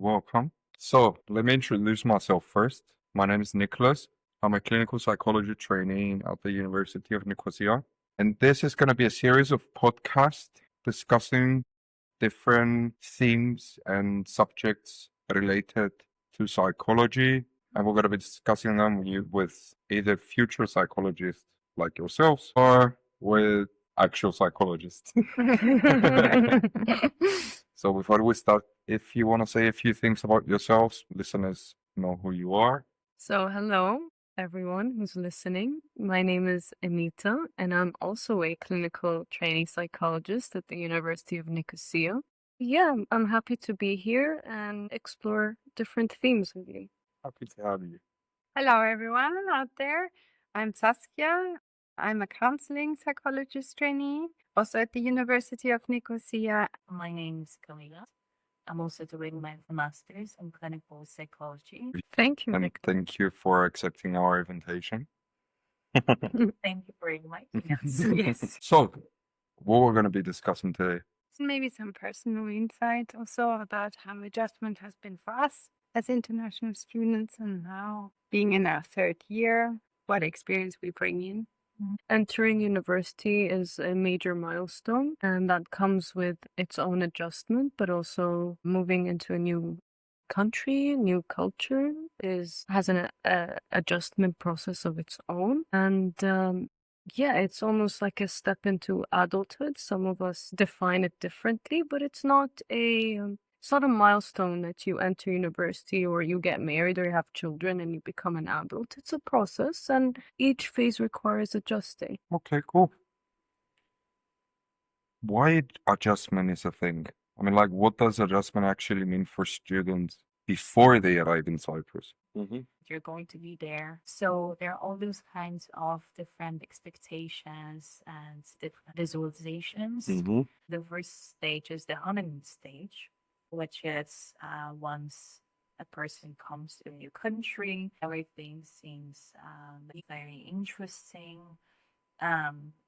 welcome. So, let me introduce myself first. My name is Nicholas. I'm a clinical psychology trainee at the University of Nicosia. And this is going to be a series of podcasts discussing different themes and subjects related to psychology. And we're going to be discussing them with either future psychologists like yourselves or with actual psychologists. So before we start, if you want to say a few things about yourselves, listeners know who you are. So, hello, everyone who's listening. My name is Anita, and I'm also a clinical training psychologist at the University of Nicosia. Yeah, I'm happy to be here and explore different themes with you. Happy to have you. Hello, everyone out there. I'm Saskia. I'm a counseling psychologist trainee, also at the University of Nicosia. My name is Camila. I'm also doing my master's in clinical psychology. Thank you, And Nick. thank you for accepting our invitation. Thank you for inviting us. Yes. So, what we're going to be discussing today. Maybe some personal insight also about how adjustment has been for us as international students and now being in our third year, what experience we bring in. Entering university is a major milestone, and that comes with its own adjustment, but also moving into a new country, new culture has an adjustment process of its own. And yeah, it's almost like a step into adulthood. Some of us define it differently, but it's not a milestone that you enter university or you get married or you have children and you become an adult. It's a process, and each phase requires adjusting. Okay, cool. Why adjustment is a thing? I mean, like, what does adjustment actually mean for students before they arrive in Cyprus? You're going to be there. So there are all those kinds of different expectations and different visualizations. The first stage is the honeymoon stage, which is once a person comes to a new country, everything seems very interesting.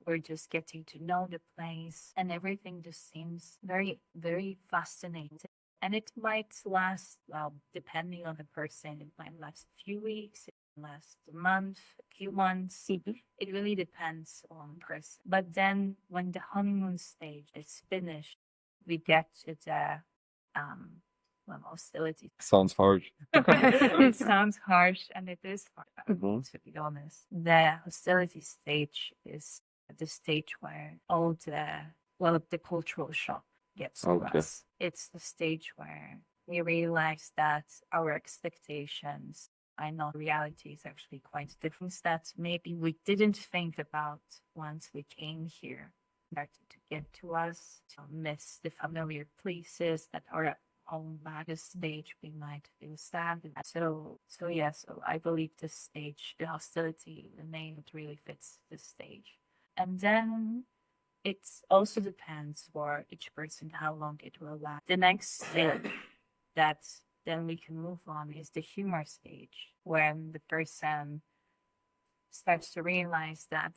We're just getting to know the place, and everything just seems very, very fascinating. And it might last, well, depending on the person, it might last a few weeks, it might last a month, a few months. It really depends on the person. But then when the honeymoon stage is finished, we get to the hostility. Sounds harsh. It sounds harsh, and it is harsh, to be honest. The hostility stage is the stage where all the cultural shock gets to us. It's the stage where we realize that our expectations are not reality is actually quite different. That maybe we didn't think about once we came here. Started to get to us, to miss the familiar places that are on that stage we might feel sad. So I believe this stage, the hostility, the name, it really fits this stage. And then it also depends for each person how long it will last. The next stage that then we can move on is the humor stage, when the person starts to realize that,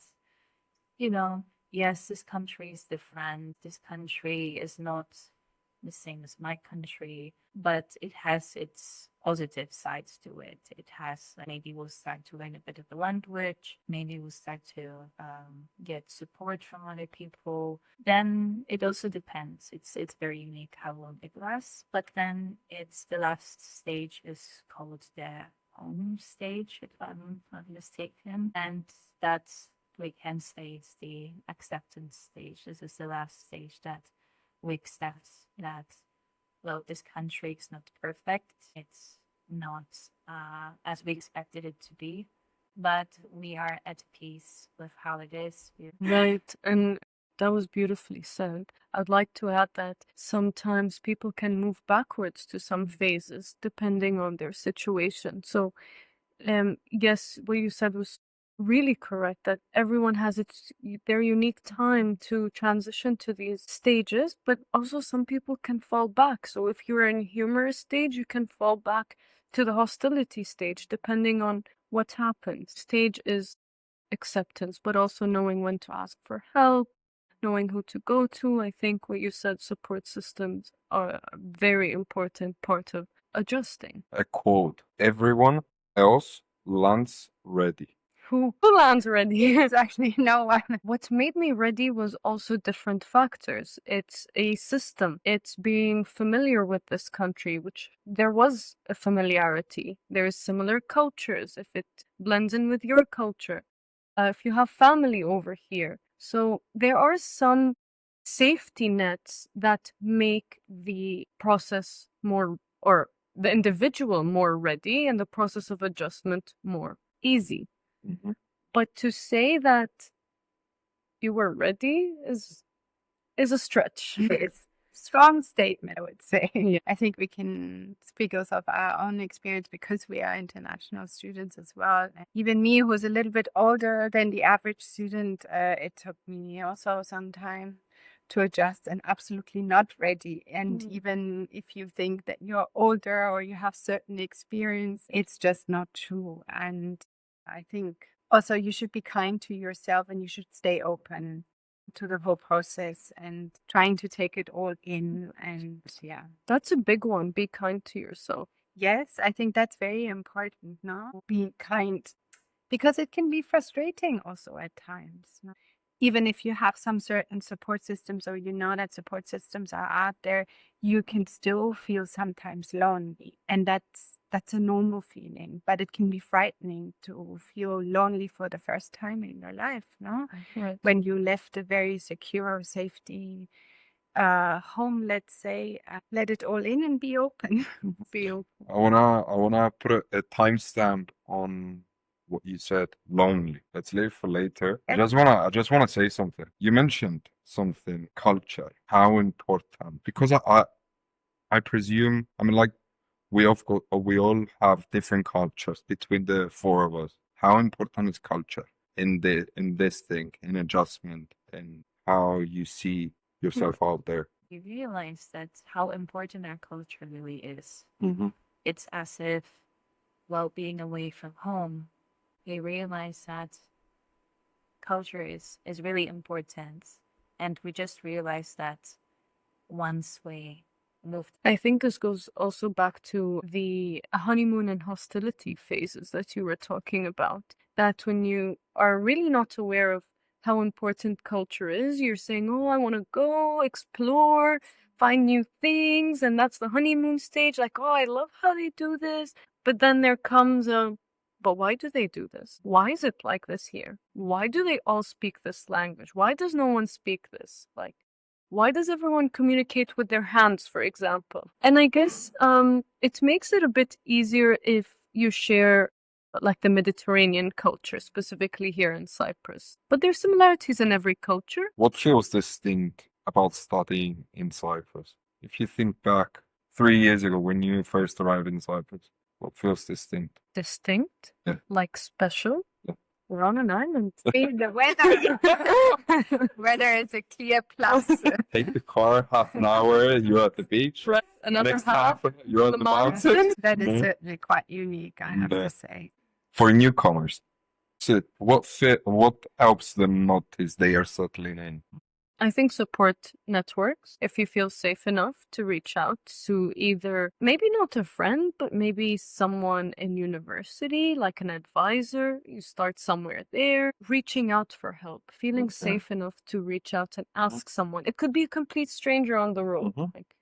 yes, this country is different. This country is not the same as my country, but it has its positive sides to it. It has, maybe we'll start to learn a bit of the language, maybe we'll start to get support from other people. Then it also depends. It's very unique how long it lasts, but then it's the last stage is called the home stage, if I'm not mistaken, and that's we can say it's the acceptance stage. This is the last stage that we accept that, well, this country is not perfect. It's not as we expected it to be, but we are at peace with how it is. Right, and that was beautifully said. I'd like to add that sometimes people can move backwards to some phases depending on their situation. So, yes, what you said was really correct, that everyone has their unique time to transition to these stages, but also some people can fall back. So if you're in humorous stage, you can fall back to the hostility stage depending on what happens. Stage is acceptance, but also knowing when to ask for help, knowing who to go to. I think what you said, support systems are a very important part of adjusting. A quote: "Everyone else lands ready." Who lands ready? It's actually no one. What made me ready was also different factors. It's a system. It's being familiar with this country, which there was a familiarity. There's similar cultures, if it blends in with your culture. If you have family over here. So there are some safety nets that make the process more, or the individual more ready, and the process of adjustment more easy. Mhm. But to say that you were ready is a stretch. It's strong statement, I would say. Yeah. I think we can speak also of our own experience because we are international students as well. And even me, who's a little bit older than the average student, it took me also some time to adjust and absolutely not ready. And Mm. even if you think that you're older or you have certain experience, it's just not true. And I think also you should be kind to yourself and you should stay open to the whole process and trying to take it all in. And yeah. That's a big one. Be kind to yourself. Yes, I think that's very important, no? Being kind. Because it can be frustrating also at times. No? Even if you have some certain support systems or you know that support systems are out there, you can still feel sometimes lonely. And that's a normal feeling, but it can be frightening to feel lonely for the first time in your life, no? Right. When you left a very secure, safety home, let's say, let it all in and be open. Be open. I wanna put a timestamp on what you said. Lonely. Let's leave for later. I just wanna say something. You mentioned something, culture, how important. Because I presume, I mean, like, we all have different cultures between the four of us. How important is culture in this thing, in adjustment, and how you see yourself out there? You realize that how important our culture really is. Mhm. It's as if, while being away from home, we realize that culture is really important. And we just realized that once we moved. I think this goes also back to the honeymoon and hostility phases that you were talking about. That when you are really not aware of how important culture is, you're saying, oh, I want to go explore, find new things. And that's the honeymoon stage. Like, oh, I love how they do this. But then there comes a, but why do they do this? Why is it like this here? Why do they all speak this language? Why does no one speak this? Like, why does everyone communicate with their hands, for example? And I guess it makes it a bit easier if you share like the Mediterranean culture, specifically here in Cyprus. But there's similarities in every culture. What feels distinct about studying in Cyprus? If you think back 3 years ago when you first arrived in Cyprus, what feels distinct? Distinct, Yeah. like special. Yeah. We're on an island. The weather. Weather is a clear plus. Take the car, half an hour, you're at the beach. Right. Another Next half. you're on the the mountains. mountains. That is Mhm. certainly quite unique, I have Yeah. to say. For newcomers, so what helps them notice they are settling in? I think support networks, if you feel safe enough to reach out to either, maybe not a friend, but maybe someone in university, like an advisor, you start somewhere there, reaching out for help, feeling safe enough to reach out and ask someone. It could be a complete stranger on the road. Mhm. Like,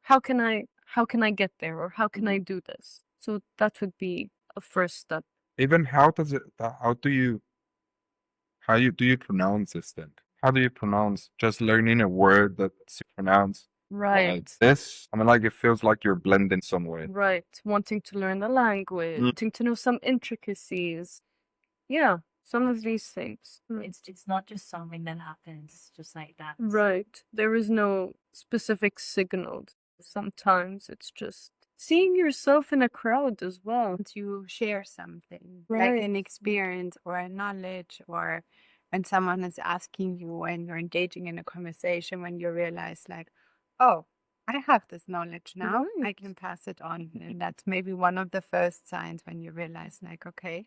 how can I get there, or how can I do this? So that would be a first step. Even how do you pronounce this thing? How do you pronounce just learning a word that's pronounced Right. like this? I mean, like, it feels like you're blending some way. Right. Wanting to learn the language, wanting to know some intricacies. Yeah, some of these things. It's not just something that happens just like that. Right. There is no specific signal. Sometimes it's just seeing yourself in a crowd as well. To share something, Right. like an experience or a knowledge, or when someone is asking you and you're engaging in a conversation, when you realize like, oh, I have this knowledge now, I Right. can pass it on. And that's maybe one of the first signs when you realize like, okay,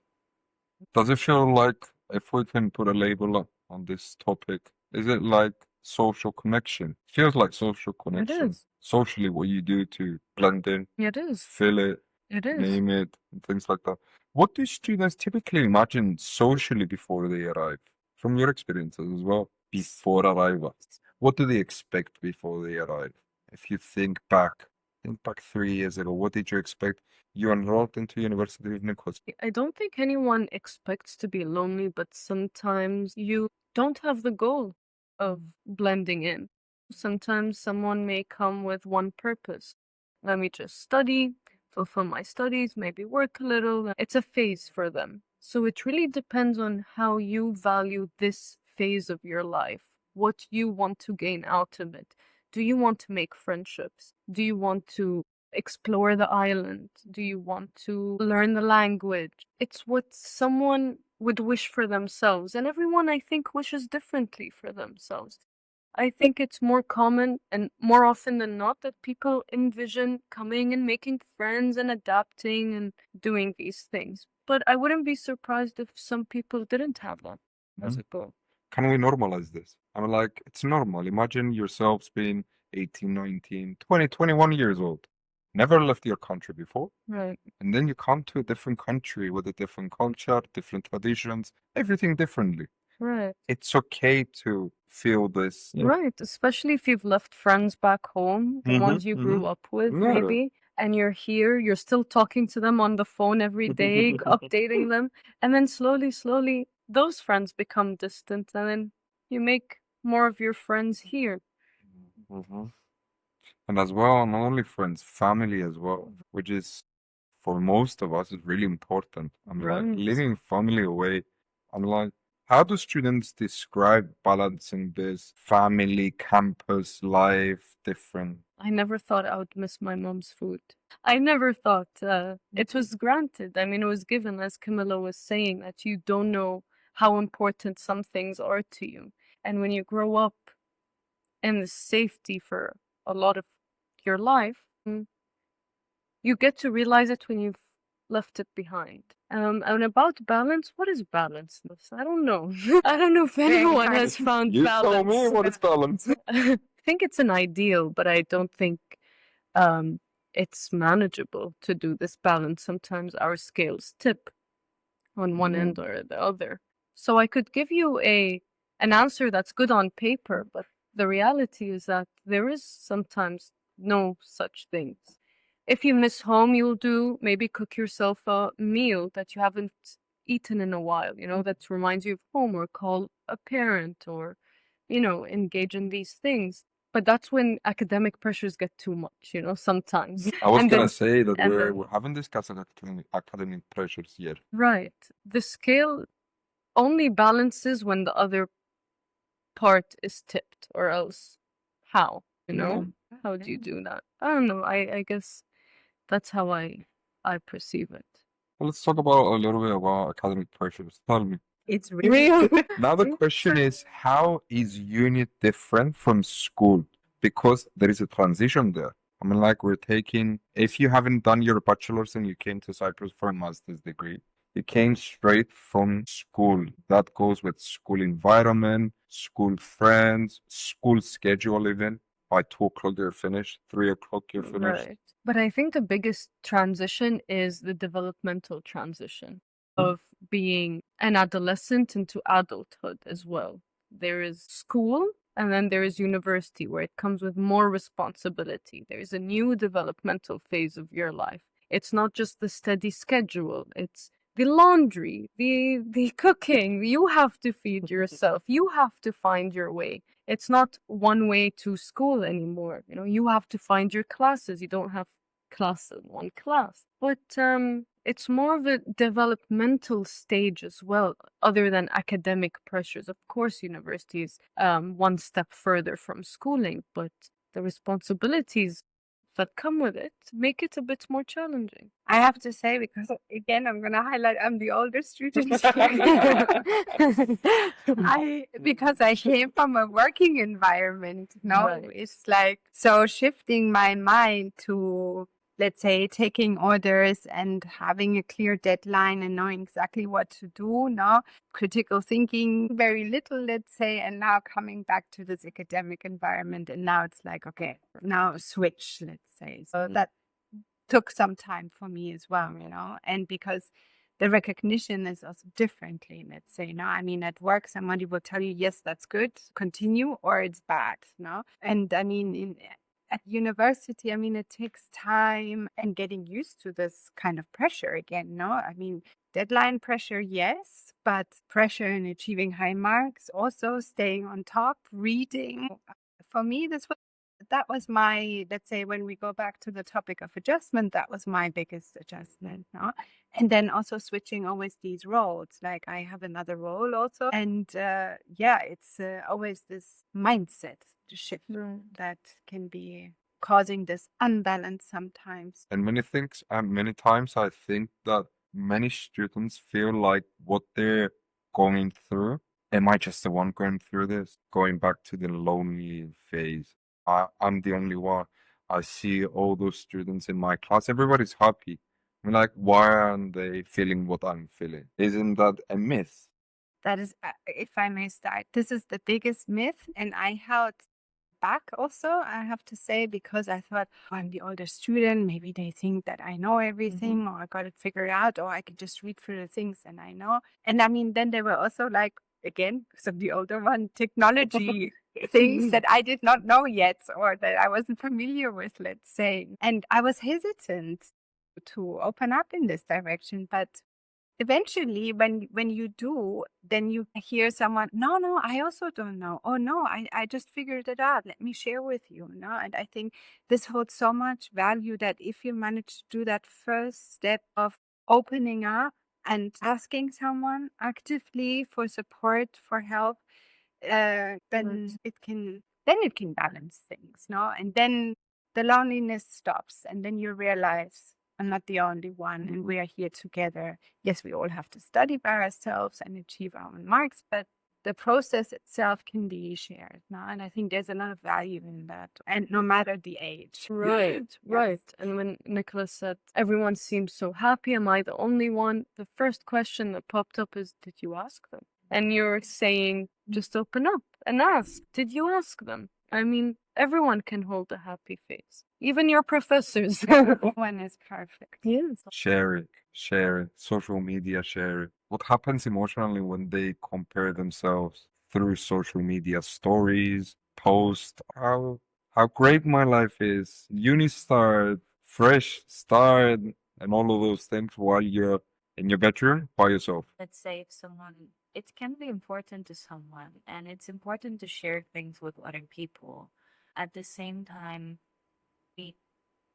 Does it feel like, if we can put a label on this topic, is it like social connection. Feels like social It connection. is. Socially, what you do to blend in, It is. fill it, It is. name it, and things like that. What do students typically imagine socially before they arrive? From your experiences as well, before arrival, what do they expect before they arrive? If you think back 3 years ago, what did you expect? You enrolled into University of Nichols. I don't think anyone expects to be lonely, but sometimes you don't have the goal of blending in. Sometimes someone may come with one purpose. Let me just study, fulfill my studies, maybe work a little. It's a phase for them. So it really depends on how you value this phase of your life, what you want to gain out of it. Do you want to make friendships? Do you want to explore the island? Do you want to learn the language? It's what someone would wish for themselves, and everyone, I think, wishes differently for themselves. I think it's more common and more often than not that people envision coming and making friends and adapting and doing these things. But I wouldn't be surprised if some people didn't have that as a goal. Can we normalize this? I'm like, it's normal. Imagine yourselves being 18, 19, 20, 21 years old. Never left your country before. Right. And then you come to a different country with a different culture, different traditions, everything differently. Right. It's okay to feel this. Right. Especially if you've left friends back home, the ones you grew up with, Yeah. maybe, and you're here, you're still talking to them on the phone every day, updating them. And then slowly, those friends become distant, and then you make more of your friends here. Mhm. And as well, not only friends, family as well, which is for most of us is really important. I'm like Right. leaving family away. I'm like, how do students describe balancing this family, campus life different? I never thought I would miss my mom's food. I never thought it was granted. I mean, it was given, as Camilla was saying, that you don't know how important some things are to you. And when you grow up in the safety for a lot of your life, you get to realize it when you've left it behind. And about balance, what is balance? I don't know. I don't know if Very anyone hard. has found You balance. tell me what is balance. I think it's an ideal, but I don't think it's manageable to do this balance. Sometimes our scales tip on one end or the other. So I could give you an answer that's good on paper, but the reality is that there is sometimes no such things. If you miss home, you'll do maybe cook yourself a meal that you haven't eaten in a while, that reminds you of home, or call a parent, or, engage in these things. But that's when academic pressures get too much, sometimes. I was And gonna then- say that and we then- haven't discussed academic pressures yet. Right. The scale only balances when the other part is tipped, or else how? How do you do that? I don't know. I guess that's how I perceive it. Well, let's talk about a little bit about academic pressures. Tell me. It's real. Now the question is, how is uni different from school? Because there is a transition there. I mean, like if you haven't done your bachelor's and you came to Cyprus for a master's degree, you came straight from school. That goes with school environment, school friends, school schedule even. By 2 o'clock you're finished, 3 o'clock you're finished. Right. But I think the biggest transition is the developmental transition of being an adolescent into adulthood as well. There is school, and then there is university, where it comes with more responsibility. There is a new developmental phase of your life. It's not just the steady schedule, it's the laundry, the cooking. You have to feed yourself. You have to find your way. It's not one way to school anymore. You have to find your classes. You don't have class in one class. But it's more of a developmental stage as well, other than academic pressures. Of course, university is one step further from schooling, but the responsibilities that come with it make it a bit more challenging. I have to say, because again, I'm going to highlight I'm the older student. Because I came from a working environment, Right. it's like, so shifting my mind to let's say, taking orders and having a clear deadline and knowing exactly what to do. Now, critical thinking, very little, let's say, and now coming back to this academic environment. And now it's like, okay, now switch, let's say. So that took some time for me as well, and because the recognition is also differently, let's say, I mean, at work, somebody will tell you, yes, that's good, continue, or it's bad, And I mean, at university, I mean, it takes time and getting used to this kind of pressure again, I mean, deadline pressure, yes, but pressure in achieving high marks, also staying on top, reading. For me, that was my, let's say, when we go back to the topic of adjustment, that was my biggest adjustment, And then also switching always these roles, like I have another role also. And it's always this mindset shift that can be causing this unbalance sometimes. And many times I think that many students feel like what they're going through, am I just the one going through this? Going back to the lonely phase. I'm the only one. I see all those students in my class, everybody's happy. I'm like, why aren't they feeling what I'm feeling? Isn't that a myth? That is, if I may start, this is the biggest myth. And I held back also, I have to say, because I thought, I'm the older student, maybe they think that I know everything or I got it figured out, or I could just read through the things and I know. And I mean, then they were also like, again, because of the older one, technology things that I did not know yet or that I wasn't familiar with, let's say. And I was hesitant to open up in this direction, but eventually when you do, then you hear someone, no, I also don't know. Oh no, I just figured it out. Let me share with you. And I think this holds so much value that if you manage to do that first step of opening up and asking someone actively for support, for help, then it can balance things, and then the loneliness stops, and then you realize I'm not the only one, and we are here together. Yes, we all have to study by ourselves and achieve our own marks, but the process itself can be shared now, and I think there's a lot of value in that, and no matter the age. Right, Yes. right. And when Nicholas said, everyone seems so happy, am I the only one? The first question that popped up is, did you ask them? And you're saying, just open up and ask. Did you ask them? I mean, everyone can hold a happy face. Even your professors. One is perfect. Yes. Share it. Social media, share it. What happens emotionally when they compare themselves through social media stories, posts, how great my life is, uni start, fresh start, and all of those things while you're in your bedroom by yourself. Let's say if someone, it can be important to someone, and it's important to share things with other people. At the same time, we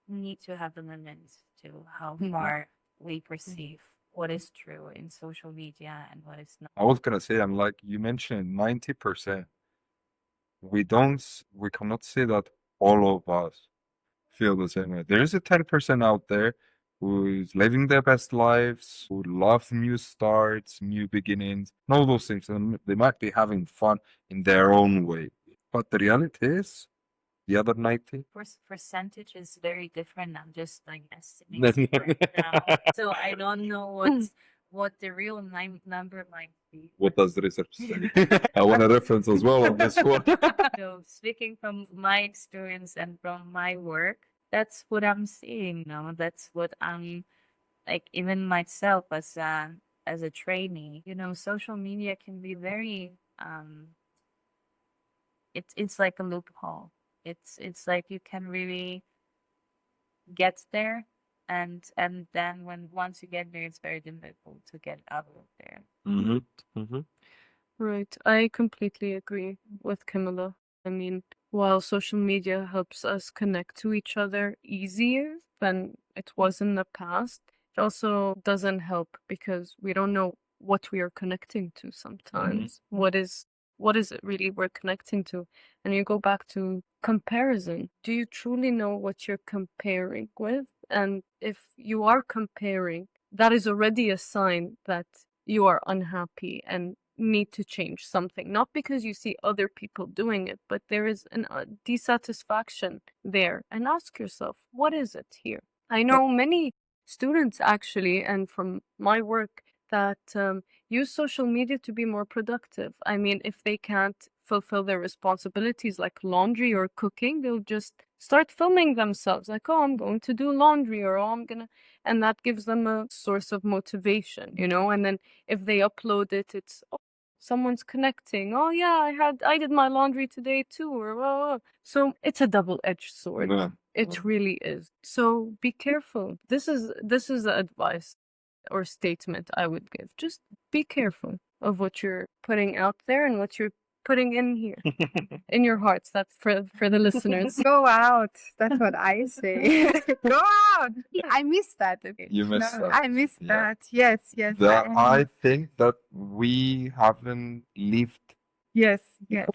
need to have a limit to how far we perceive what is true in social media and what is not. I was gonna say, I'm like, you mentioned 90%. We cannot say that all of us feel the same way. There is a 10% out there who is living their best lives, who love new starts, new beginnings, and all those things. And they might be having fun in their own way. But the reality is, the other 90. Percentage is very different. I'm just like estimating right now. So I don't know what the real number might be. What does the research say? I want a reference as well on this one. So speaking from my experience and from my work, that's what I'm seeing now. That's what I'm like, even myself as a trainee, social media can be very it's like a loophole. It's like you can really get there, and then once you get there, it's very difficult to get out of there. Right. I completely agree with Camilla. I mean, while social media helps us connect to each other easier than it was in the past, it also doesn't help because we don't know what we are connecting to sometimes. What is it really we're connecting to? And you go back to comparison. Do you truly know what you're comparing with? And if you are comparing, that is already a sign that you are unhappy and need to change something. Not because you see other people doing it, but there is a dissatisfaction there. And ask yourself, what is it here? I know many students actually, and from my work, that use social media to be more productive. I mean, if they can't fulfill their responsibilities like laundry or cooking, they'll just start filming themselves, like, oh, I'm going to do laundry, or oh, I'm gonna, and that gives them a source of motivation, you know. And then if they upload it, it's, oh, someone's connecting. Oh yeah, I did my laundry today too, or oh. So it's a double-edged sword. Yeah. It really is. So be careful. This is the advice or statement I would give. Just be careful of what you're putting out there and what you're putting in here, in your hearts. That's for the listeners. Go out. That's what I say. Go out. I miss that a bit. You miss that. I miss Yeah. that. Yes, yes. That I- I think that we haven't lived. yes, yes.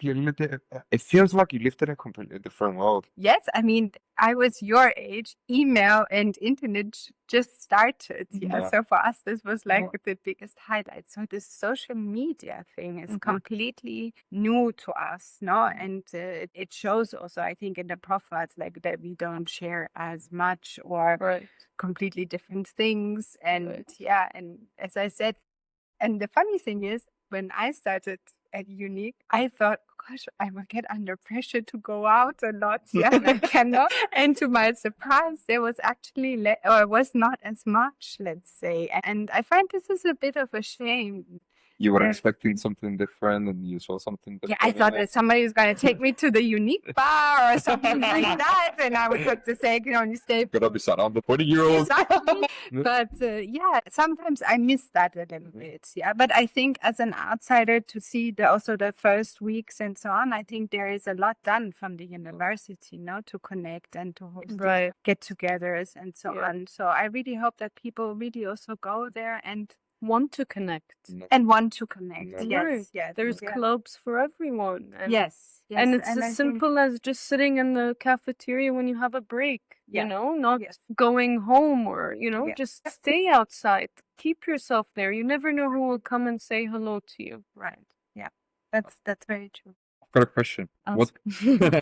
It feels like you lived in a completely different world. Yes, I mean, I was your age. Email and internet just started. Yeah. Yeah. So for us, this was like the biggest highlight. So this social media thing is completely new to us, no? And it shows also, I think, in the profiles, like that we don't share as much or Right. completely different things. And Right. yeah, and as I said, and the funny thing is, when I started at uni, I thought, gosh, I will get under pressure to go out a lot. Yeah, and I cannot. And to my surprise, there was actually, or was not as much, let's say. And I find this is a bit of a shame. You were Yeah. expecting something different, and you saw something Yeah, different. I in thought it. that somebody was going to take me to the unique bar or something like that. And I would look to say, you know, you stay Gonna be sat on the 20-year-old. Exactly. Yeah. But yeah, sometimes I miss that a little bit. Yeah, but I think as an outsider to see also the first weeks and so on, I think there is a lot done from the university, no, to connect and to host these Right. get-togethers and so Yeah. on. So I really hope that people really also go there and Want to connect. want to connect. Right. Yes, Right. yes. There's yeah. clubs for everyone. And Yes, yes. And it's I as think- simple as just sitting in the cafeteria when you have a break, Yeah. you know, not Yes. going home or, you know, Yeah. just stay outside. Keep yourself there. You never know who will come and say hello to you. Right. Yeah. That's very true. I've got a question. What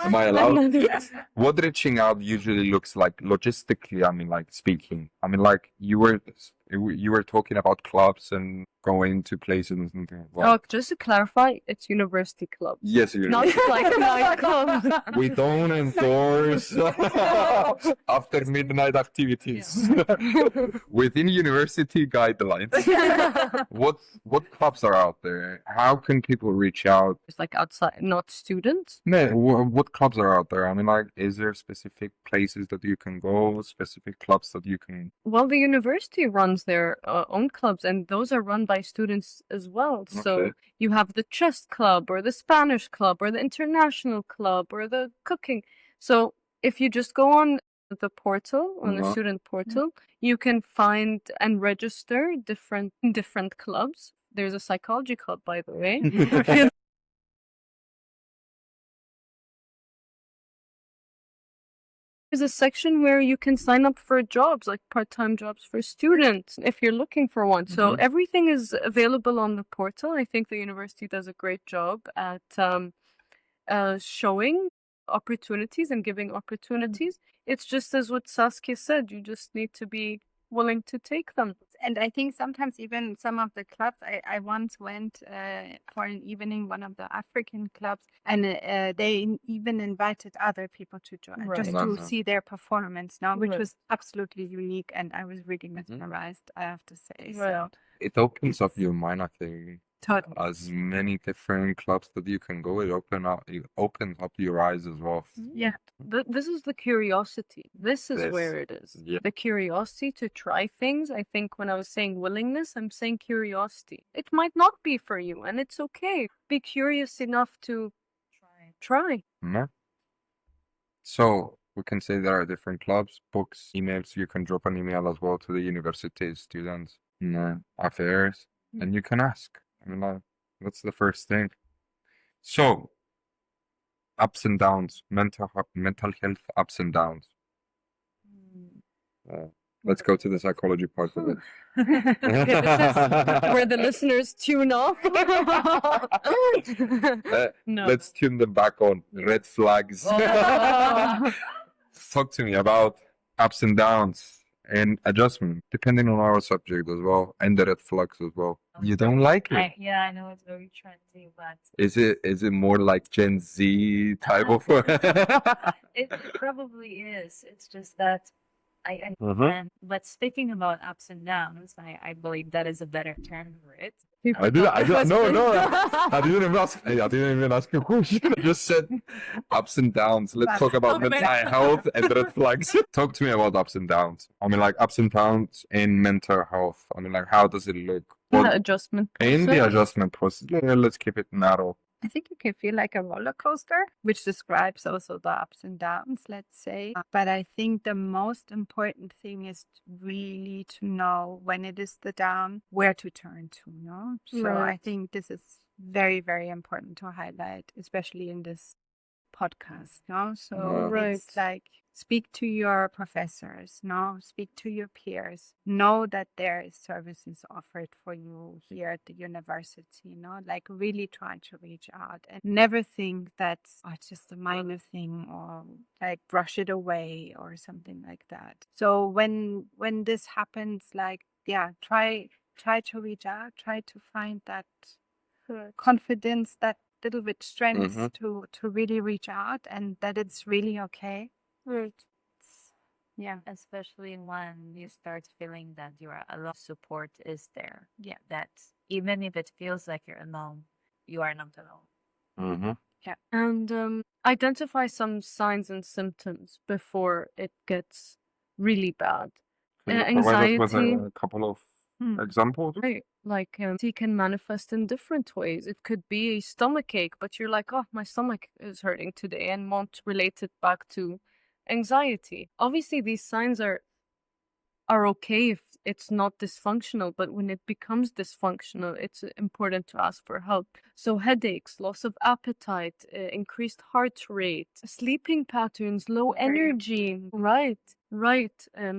am I allowed? What reaching out usually looks like logistically? I mean, like speaking. I mean, like you were talking about clubs and going to places and something. Oh, just to clarify, it's university clubs. Yes, you. Not like nightclubs. We don't endorse after midnight activities within university guidelines. What clubs are out there? How can people reach out? It's like outside, not students. No, what clubs are out there? I mean, like, is there specific places that you can go, specific clubs that you can? Well, the university runs their own clubs, and those are run by students as well. So Okay. you have the chess club, or the Spanish club, or the international club, or the cooking. So if you just go on the portal, on the Uh-huh. student portal, you can find and register different clubs. There's a psychology club, by the way. There's a section where you can sign up for jobs, like part-time jobs for students, if you're looking for one. So Mhm. everything is available on the portal. I think the university does a great job at showing opportunities and giving opportunities. It's just as what Saskia said, you just need to be willing to take them. And I think sometimes even some of the clubs, I once went for an evening, one of the African clubs, and they even invited other people to join, just Right. to Awesome. see their performance now, which Right. was absolutely unique. And I was really mesmerized, I have to say. So, Right. It opens up your mind, I think. totally. As many different clubs that you can go, it opens up your eyes as well. Yeah. This is the curiosity. This is This. where it is. Yeah. The curiosity to try things. I think when I was saying willingness, I'm saying curiosity. It might not be for you, and it's okay. Be curious enough to try. No? So we can say there are different clubs, books, emails. You can drop an email as well to the university students, affairs, and you can ask. I mean, like, that's the first thing. So, ups and downs, mental health ups and downs. Let's go to the psychology part of it. Okay, this is where the listeners tune off. No. Let's tune them back on. Red flags. Oh. Talk to me about ups and downs. and adjustment, depending on our subject as well, and the red flags as well. You don't like it? Yeah, I know it's very trendy, but Is it more like Gen Z type of? it probably is. It's just that I Mhm. and but speaking about ups and downs, I believe that is a better term for it. I did. No, no. I didn't even ask. I didn't even ask a question. I just said ups and downs. Let's talk about Okay. mental health and red flags. Talk to me about ups and downs. I mean, like ups and downs in mental health. I mean, like how does it look? The What adjustment in the process. adjustment process? Let's keep it narrow. I think you can feel like a roller coaster, which describes also the ups and downs, let's say. But I think the most important thing is really to know when it is the down, where to turn to, no? So I Right. think this is very, very important to highlight, especially in this podcast, no? So Right. it's like speak to your professors, no? Speak to your peers. Know that there is services offered for you here at the university, no? Like really try to reach out and never think that's it's just a minor thing or like brush it away or something like that. So when this happens, like try to reach out, try to find that confidence, that little bit strength Mhm. to really reach out and that it's really okay. Right. Yeah. Especially when you start feeling that you are alone, support is there. Yeah. That even if it feels like you're alone, you are not alone. Mm-hmm. And identify some signs and symptoms before it gets really bad. Can you provide us with Anxiety. a couple of Hmm. examples? Right. Like it can manifest in different ways. It could be a stomach ache, but you're like, oh, my stomach is hurting today, and won't relate it back to anxiety. Obviously, these signs are okay if it's not dysfunctional, but when it becomes dysfunctional, it's important to ask for help. So headaches, loss of appetite, increased heart rate, sleeping patterns, low Very energy. Right.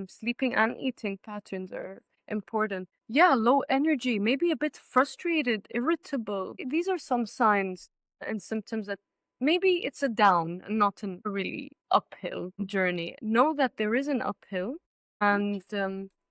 Sleeping and eating patterns are important. Yeah, low energy, maybe a bit frustrated, irritable. These are some signs and symptoms that maybe it's a down and not a really uphill journey. Know that there is an uphill and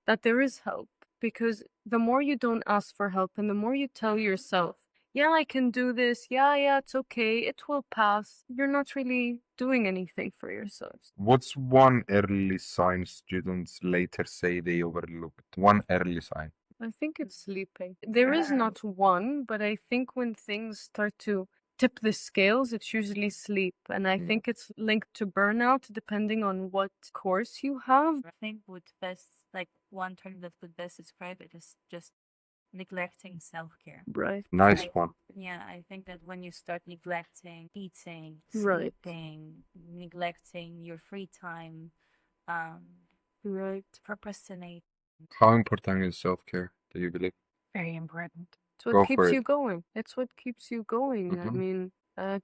that there is help, because the more you don't ask for help and the more you tell yourself, yeah, I can do this, yeah, it's okay, it will pass, you're not really doing anything for yourselves. What's one early sign students later say they overlooked? One early sign. I think it's sleeping. There is not one, but I think when things start to tip the scales, it's usually sleep. And I think it's linked to burnout depending on what course you have. I think one term that would best describe it is just neglecting self-care. Right. Nice Right. one. Yeah, I think that when you start neglecting eating, Right. sleeping, neglecting your free time, Right. procrastinate. How important is self-care, do you believe? Very important. It's what Go keeps for you it. going. It's what keeps you going. I Mhm. mean,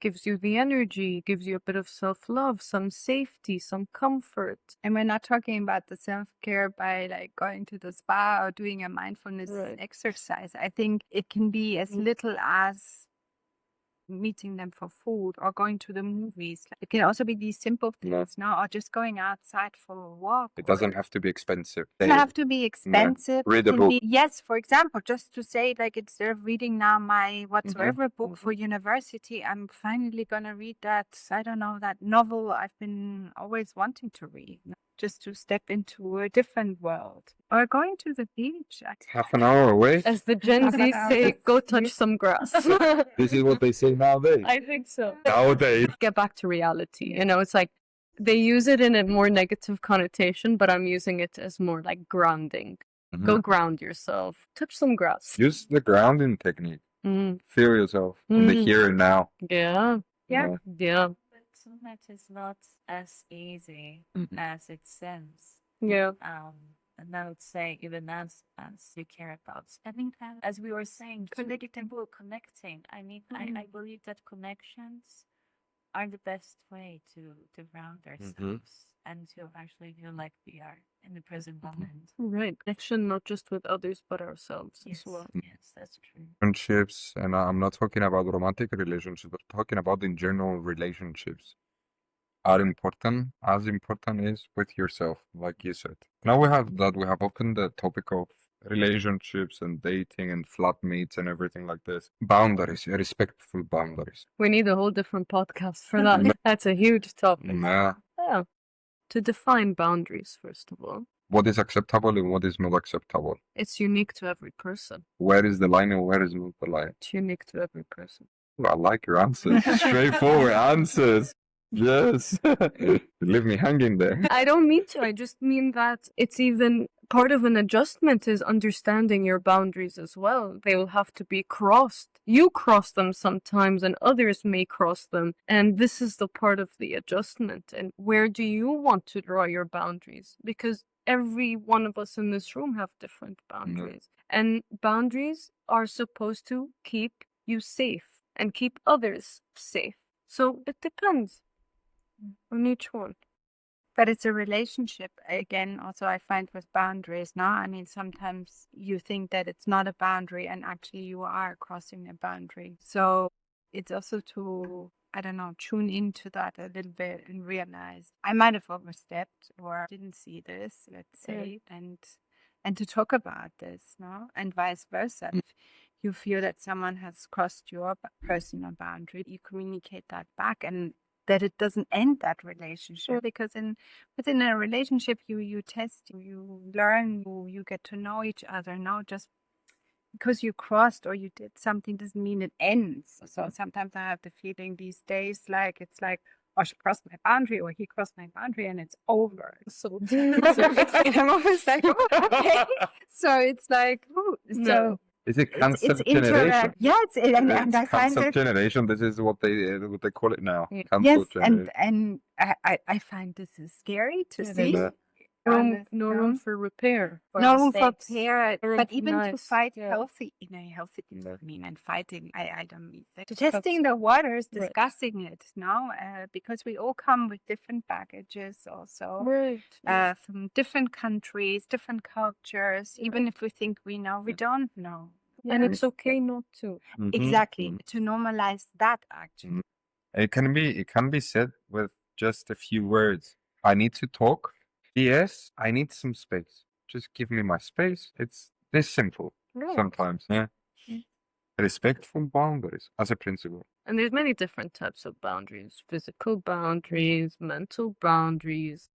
gives you the energy, gives you a bit of self-love, some safety, some comfort. And we're not talking about the self-care by like going to the spa or doing a mindfulness Right. exercise. I think it can be as little as meeting them for food or going to the movies. It can also be these simple No. things, no? Or just going outside for a walk. It doesn't have to be expensive. It doesn't have to be expensive. Read It a can book. be, yes, for example, just to say, like, instead of reading now my whatsoever book for university, I'm finally gonna read that, I don't know, that novel I've been always wanting to read, just to step into a different world. Or going to the beach. Half an hour away. As the Gen Z say, go touch some grass. This is what they say nowadays. I think so. Nowadays. Get back to reality. You know, it's like they use it in a more negative connotation, but I'm using it as more like grounding. Go ground yourself. Touch some grass. Use the grounding technique. Mm. Feel yourself in the Mhm. here and now. Yeah. Yeah. Yeah. But sometimes it's not as easy Mhm. as it seems. Yeah. And I would say even as you care about spending time, as we were saying, connecting. I mean, I believe that connections are the best way to ground ourselves and to actually feel like we are in the present moment. Right. Connection not just with others but ourselves as well. Yes, that's true. Friendships, and I'm not talking about romantic relationships, but talking about in general relationships. are important. As important is with yourself, like you said. Now we have opened the topic of relationships and dating and flatmates and everything like this. Boundaries, respectful boundaries. We need a whole different podcast for that. That's a huge topic. Nah. Yeah. To define boundaries, first of all. What is acceptable and what is not acceptable? It's unique to every person. Where is the line and where is not the line? It's unique to every person. Ooh, I like your answers. Straightforward answers. Yes. Leave me hanging there. I don't mean to. I just mean that it's even part of an adjustment is understanding your boundaries as well. They will have to be crossed. You cross them sometimes and others may cross them. And this is the part of the adjustment. And where do you want to draw your boundaries? Because every one of us in this room have different boundaries. And boundaries are supposed to keep you safe and keep others safe. So it depends on each one. But it's a relationship. Again, also I find with boundaries, no? I mean, sometimes you think that it's not a boundary and actually you are crossing a boundary. So it's also to, I don't know, tune into that a little bit and realize I might have overstepped or didn't see this, let's say, and to talk about this, no? And vice versa. If you feel that someone has crossed your personal boundary, you communicate that back and that it doesn't end that relationship, because within a relationship you test, you learn, you get to know each other. Now just because you crossed or you did something doesn't mean it ends. So sometimes I have the feeling these days like it's like, oh, she crossed my boundary or he crossed my boundary and it's over. So I'm always like, oh, okay. So it's like, oh, so No. Is it cancel it's generation? yeah, and I find Cancel it. generation. This is what they call it now. Yeah. Cancel Yes, generation. and I find this is scary to Yeah, see. there's No room for repair. No room for mistakes. repair, Or but even to recognize, fight yeah. healthy in a healthy. I mean, and fighting. I don't mean that. Just Testing the waters, Right. discussing it. No, because we all come with different baggages, also. Right. From different countries, different cultures. Even if we think we know, we don't know. And it's okay not to. Mhm. Exactly, to normalize that actually. It can be said with just a few words. I need to talk. Yes, I need some space. Just give me my space. It's this simple Right. sometimes. Yeah. Respectful boundaries as a principle. And there's many different types of boundaries. Physical boundaries, mental boundaries.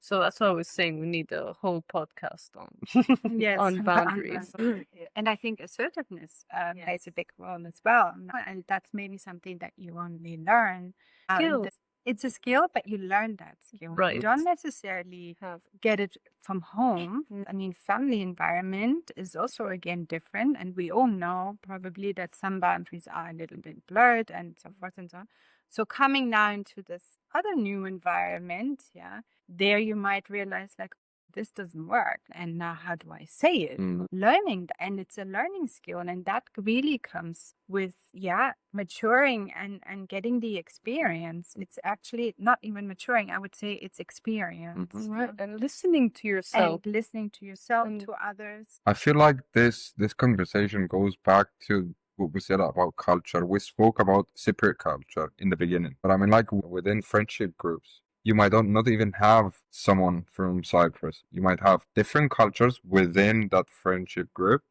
So that's why I was saying we need a whole podcast on Yes, on boundaries. And I think assertiveness plays a big role as well. And that's maybe something that you only learn. Skill. It's a skill, but you learn that skill. You Right. don't necessarily Have get it from home. I mean, family environment is also again different. And we all know probably that some boundaries are a little bit blurred and so forth and so on. So coming now into this other new environment, yeah, there you might realize like, this doesn't work. And now how do I say it? Learning, and it's a learning skill. And that really comes with, maturing and getting the experience. It's actually not even maturing. I would say it's experience. right. And listening to yourself. And listening to yourself, And- to others. I feel like this conversation goes back to what we said about culture. We spoke about separate culture in the beginning, but I mean, like within friendship groups, you might not even have someone from Cyprus. You might have different cultures within that friendship group,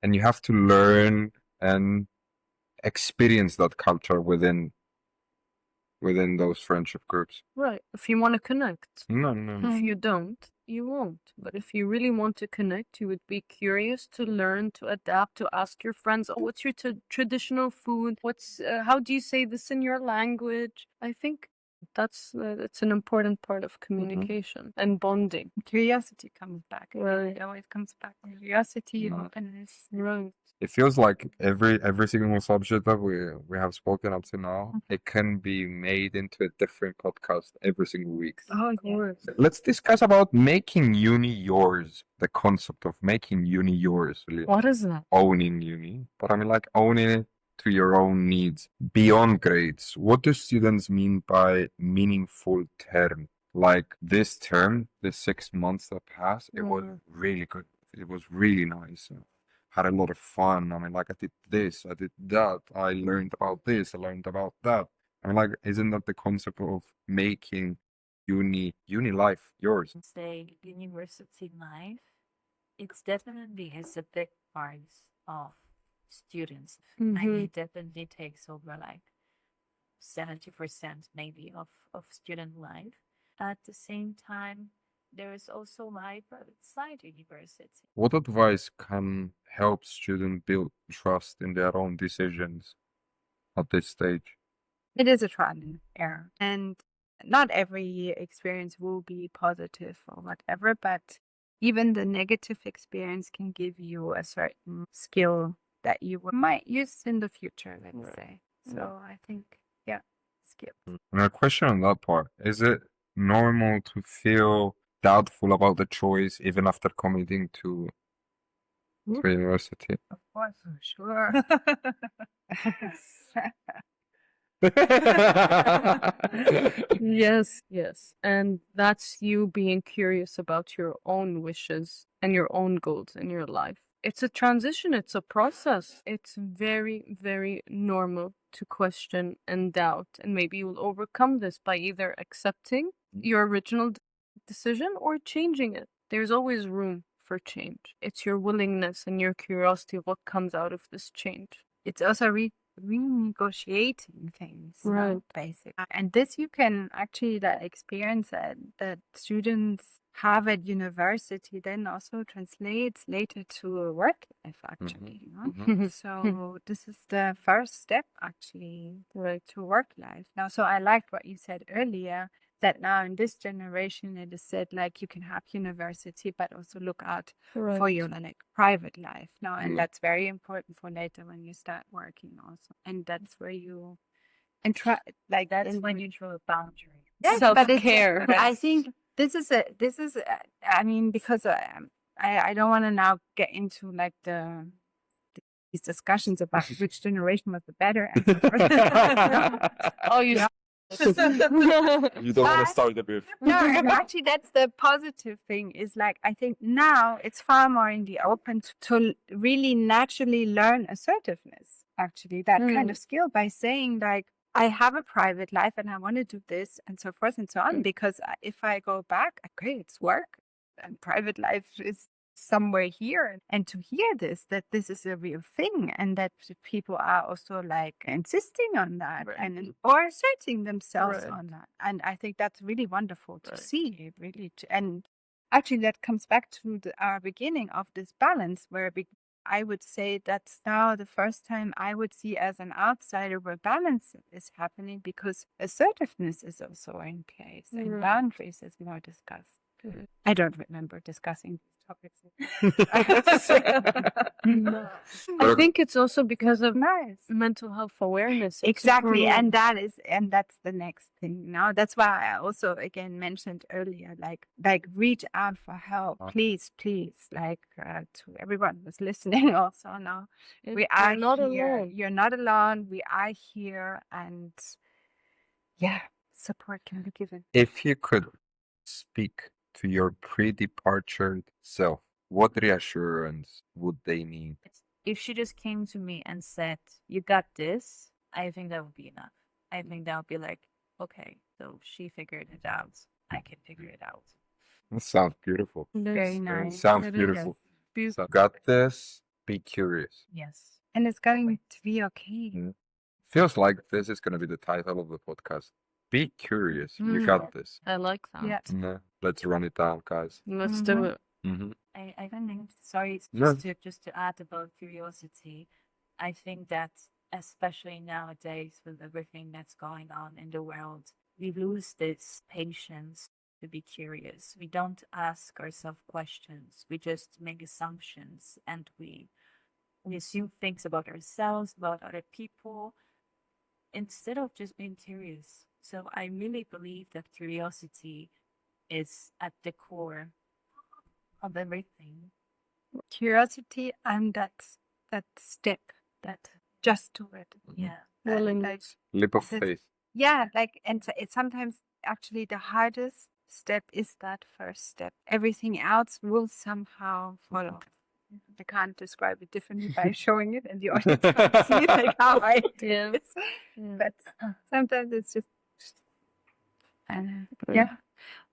and you have to learn and experience that culture within those friendship groups. Right. If you want to connect. No. If you don't, you won't. But if you really want to connect, you would be curious to learn, to adapt, to ask your friends, oh, what's your traditional food? How do you say this in your language? I think that's an important part of communication and bonding. Curiosity comes back. Right. It always comes back. Curiosity, Mhm. openness. Right. It feels like every single subject that we have spoken up to now, it can be made into a different podcast every single week. Oh, Of course. Let's discuss about making uni yours. The concept of making uni yours, really. What is that? Owning uni, but I mean like owning it to your own needs beyond grades. What do students mean by meaningful term? Like this term, the 6 months that passed, it was really good. It was really nice. Had a lot of fun. I mean, like I did this, I did that. I learned about this, I learned about that. And like, isn't that the concept of making uni life yours? Say university life, it's definitely is a big part of students. Mhm. It definitely takes over like 70% maybe of student life. At the same time, there is also life outside university. What advice can help students build trust in their own decisions at this stage? It is a trial and error. And not every experience will be positive or whatever, but even the negative experience can give you a certain skill that you might use in the future, let's say. So I think, yeah, skill. And a question on that part, is it normal to feel doubtful about the choice even after committing to university? Of course, for sure. Yes, yes. And that's you being curious about your own wishes and your own goals in your life. It's a transition, it's a process. It's very, very normal to question and doubt. And maybe you'll overcome this by either accepting your original decision or changing it. There's always room for change. It's your willingness and your curiosity of what comes out of this change. It's also renegotiating things, Right. basic. And this you can actually that experience that students have at university then also translates later to a work life actually. So this is the first step actually Right. to work life. Now, so I liked what you said earlier that now in this generation it is said like you can have university but also look out for your like private life now, and that's very important for later when you start working also, and that's where you and try like That's and when you draw a boundary. yes, but it's Self-care. I think this is I mean because I don't want to now get into like these discussions about which generation was the better and so forth. Oh, you. You don't want But- to start the beef. No, and actually, that's the positive thing. Is like I think now it's far more in the open to really naturally learn assertiveness. Actually, that kind of skill by saying like I have a private life and I want to do this and so forth and so on. Because if I go back, okay, it's work, and private life is somewhere here, and to hear this that this is a real thing and that people are also like insisting on that and or asserting themselves on that, and I think that's really wonderful to see really and actually that comes back to our beginning of this balance where I would say that's now the first time I would see as an outsider where balance is happening because assertiveness is also in place and boundaries as we now discussed. I don't remember discussing these topics. I think it's also because of Nice. mental health awareness. It's Exactly. improvement. And that's the next thing. Now that's why I also again mentioned earlier, like reach out for help. Please, like to everyone who's listening also now. We are You're not here. alone. You're not alone. We are here and yeah, support can be given. If you could speak to your pre-departure self, what reassurance would they need? If she just came to me and said, "You got this," I think that would be enough. I think that would be like, okay, so she figured it out. I can figure it out. That sounds beautiful. Very Yes. nice. Sounds It is. beautiful. Beautiful. So got this. Be curious. Yes. And it's going to be okay. Feels like this is going to be the title of the podcast. Be curious. You got this. I like that. Yeah. Let's run it down, guys. Let's do it. I think sorry, No. just to add about curiosity, I think that especially nowadays with everything that's going on in the world, we lose this patience to be curious. We don't ask ourselves questions. We just make assumptions and we assume things about ourselves, about other people, instead of just being curious. So I really believe that curiosity is at the core of everything. Curiosity and that step, that just do it. Yeah. Willingness. Leap of That's- faith. Yeah, like and it's sometimes actually the hardest step is that first step. Everything else will somehow follow. I can't describe it differently by showing it, and the audience can't see like how I do Yeah. it. Yeah. But sometimes it's just, Right. yeah.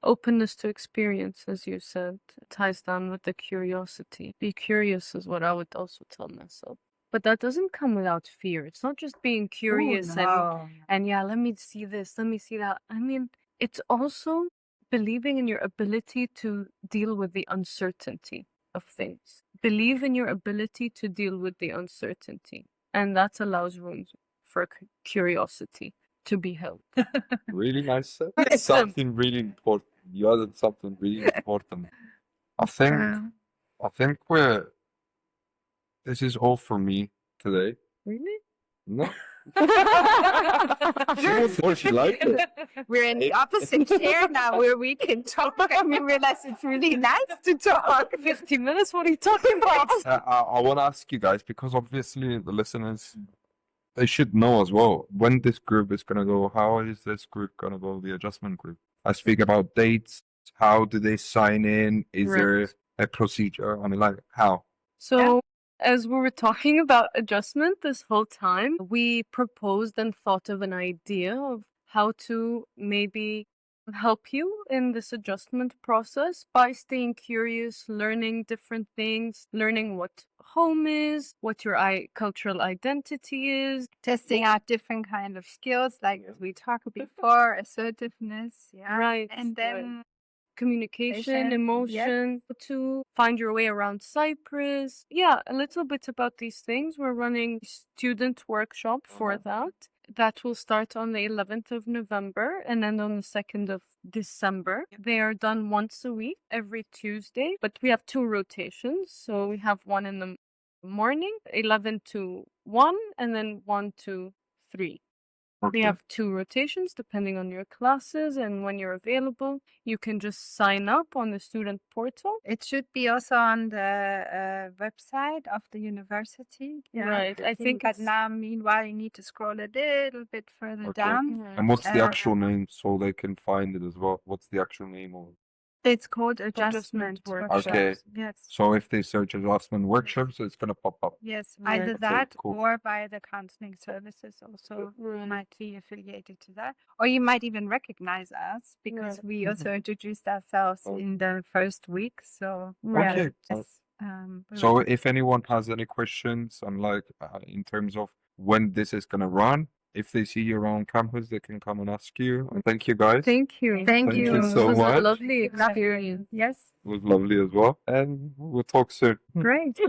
Openness to experience, as you said, ties down with the curiosity. Be curious is what I would also tell myself. But that doesn't come without fear. It's not just being curious and yeah, let me see this, let me see that. I mean, it's also believing in your ability to deal with the uncertainty of things. Believe in your ability to deal with the uncertainty. And that allows room for curiosity to be held. Really nice. Yes. Something really important. You added something really important. I think this is all for me today. Really? No. She thought she liked it. We're in the opposite chair now where we can talk and we realize it's really nice to talk. 50 minutes? What are you talking about? I want to ask you guys, because obviously the listeners, they should know as well when this group is going to go. How is this group going to go, the adjustment group? I speak about dates. How do they sign in? Is there Right. a procedure? I mean, like, how? So, as we were talking about adjustment this whole time, we proposed and thought of an idea of how to maybe help you in this adjustment process by staying curious, learning different things, learning what home is, what your cultural identity is. Testing out different kind of skills, like we talked before, assertiveness, yeah. Right. And then Communication, Patient, emotion, to find your way around Cyprus. Yeah, a little bit about these things. We're running student workshop for that. That will start on the 11th of November and end on the 2nd of December. They are done once a week, every Tuesday, but we have 2 rotations. So we have one in the morning, 11 to 1, and then 1 to 3. We have 2 rotations depending on your classes and when you're available. You can just sign up on the student portal. it should be also on the website of the university. Yeah. Right. I think But it's now, meanwhile, you need to scroll a little bit further Okay. down. And what's the Uh, actual name so they can find it as well? What's the actual name of it? It's called Adjustment adjustment workshops. Okay. workshops. Yes. So if they search adjustment workshops, it's going to pop up. Yes, Right. either Okay, that cool. or by the counseling services also Right. might be affiliated to that. Or you might even recognize us because Right. we also introduced ourselves Oh. in the first week. So Right. Okay. yes, we So were- if anyone has any questions on like in terms of when this is going to run, if they see you around campus, they can come and ask you. And thank you guys. Thank you. Thank Thank you. you so It was much. a lovely experience. Yes, It was lovely as well. And we'll talk soon. great.